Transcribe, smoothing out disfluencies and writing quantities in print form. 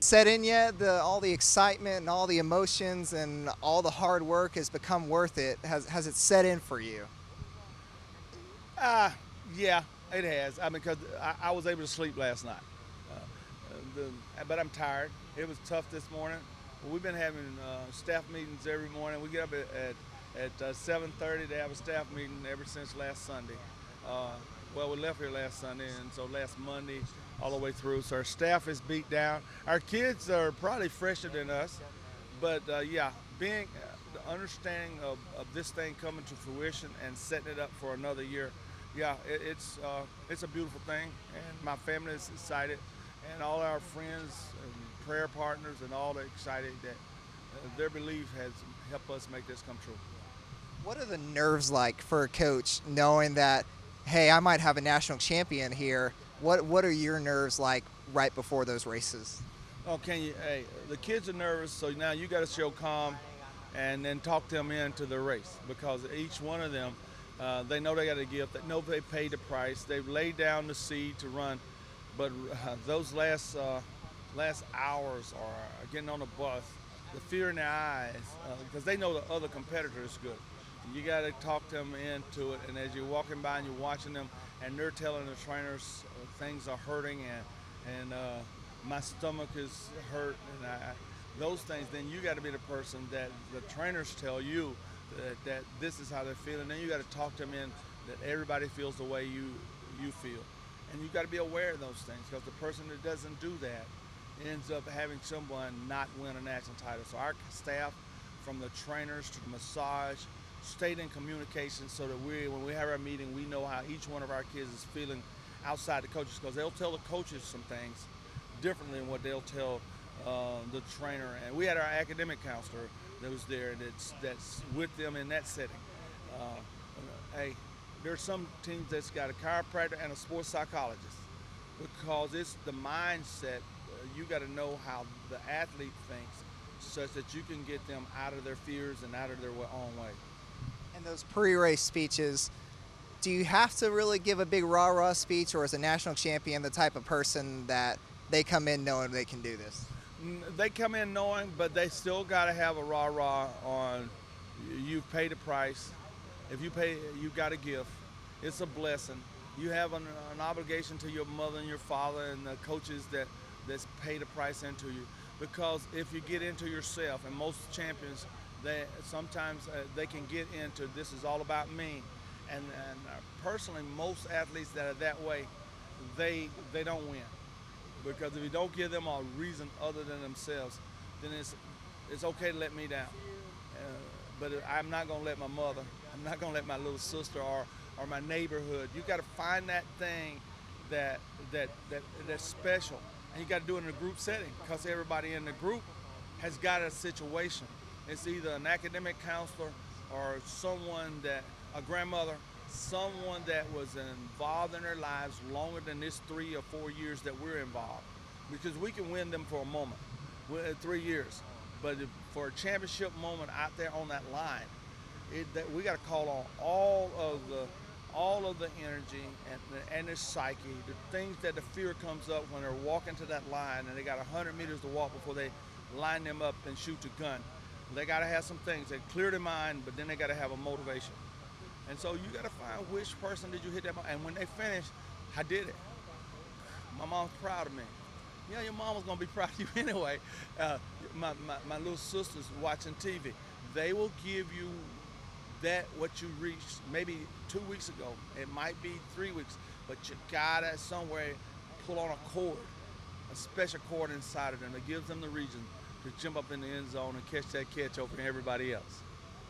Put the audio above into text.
Set in yet? All the excitement and all the emotions and all the hard work has become worth it. Has it set in for you? Uh, yeah, it has. I mean, because I was able to sleep last night. But I'm tired. It was tough this morning. We've been having staff meetings every morning. We get up at 7:30 to have a staff meeting ever since last Sunday. Uh, well, we left here last Sunday, and so last Monday all the way through. So our staff is beat down. Our kids are probably fresher than us, but yeah, being the understanding of this thing coming to fruition and setting it up for another year, yeah, it's a beautiful thing, and my family is excited, and all our friends and prayer partners and all are excited that their belief has helped us make this come true. What are the nerves like for a coach knowing that, hey, I might have a national champion here? What are your nerves like right before those races? Oh, can you? Hey, the kids are nervous, so now you got to show calm, and then talk them into the race because each one of them, they know they got a gift. They know they paid the price. They've laid down the seed to run, but those last hours are getting on the bus, the fear in their eyes because they know the other competitor is good. You got to talk them into it, and as you're walking by and you're watching them, and they're telling the trainers things are hurting and my stomach is hurt and those things, then you got to be the person that the trainers tell you that this is how they're feeling. Then you got to talk them in that everybody feels the way you feel, and you got to be aware of those things because the person that doesn't do that ends up having someone not win a national title. So our staff, from the trainers to the massage, stayed in communication so that when we have our meeting, we know how each one of our kids is feeling outside the coaches because they'll tell the coaches some things differently than what they'll tell the trainer. And we had our academic counselor that was there that's with them in that setting. Hey, there's some teams that's got a chiropractor and a sports psychologist because it's the mindset. You got to know how the athlete thinks such that you can get them out of their fears and out of their own way. And those pre-race speeches, do you have to really give a big rah-rah speech, or is a national champion the type of person that they come in knowing they can do this? They come in knowing, but they still got to have a rah rah on. You've paid a price. If you pay, you got a gift. It's a blessing. You have an obligation to your mother and your father and the coaches that's paid a price into you. Because if you get into yourself, and most champions, they sometimes they can get into this is all about me. And personally, most athletes that are that way, they don't win because if you don't give them a reason other than themselves, then it's okay to let me down. But I'm not gonna let my mother, I'm not gonna let my little sister or my neighborhood. You got to find that thing that that's special, and you got to do it in a group setting because everybody in the group has got a situation. It's either an academic counselor or someone that a grandmother, someone that was involved in their lives longer than this 3 or 4 years that we're involved, because we can win them for a moment, 3 years, but for a championship moment out there on that line, we got to call on all of the energy and their psyche, the things that the fear comes up when they're walking to that line and they got 100 meters to walk before they line them up and shoot the gun. They got to have some things that clear their mind, but then they got to have a motivation. And so you got to find which person did you hit that. And when they finish, I did it. My mom's proud of me. Yeah, your mom was gonna be proud of you anyway. My little sisters watching TV, they will give you that what you reached maybe 2 weeks ago. It might be 3 weeks, but you gotta somewhere pull on a cord, a special cord inside of them that gives them the reason to jump up in the end zone and catch that catch over everybody else.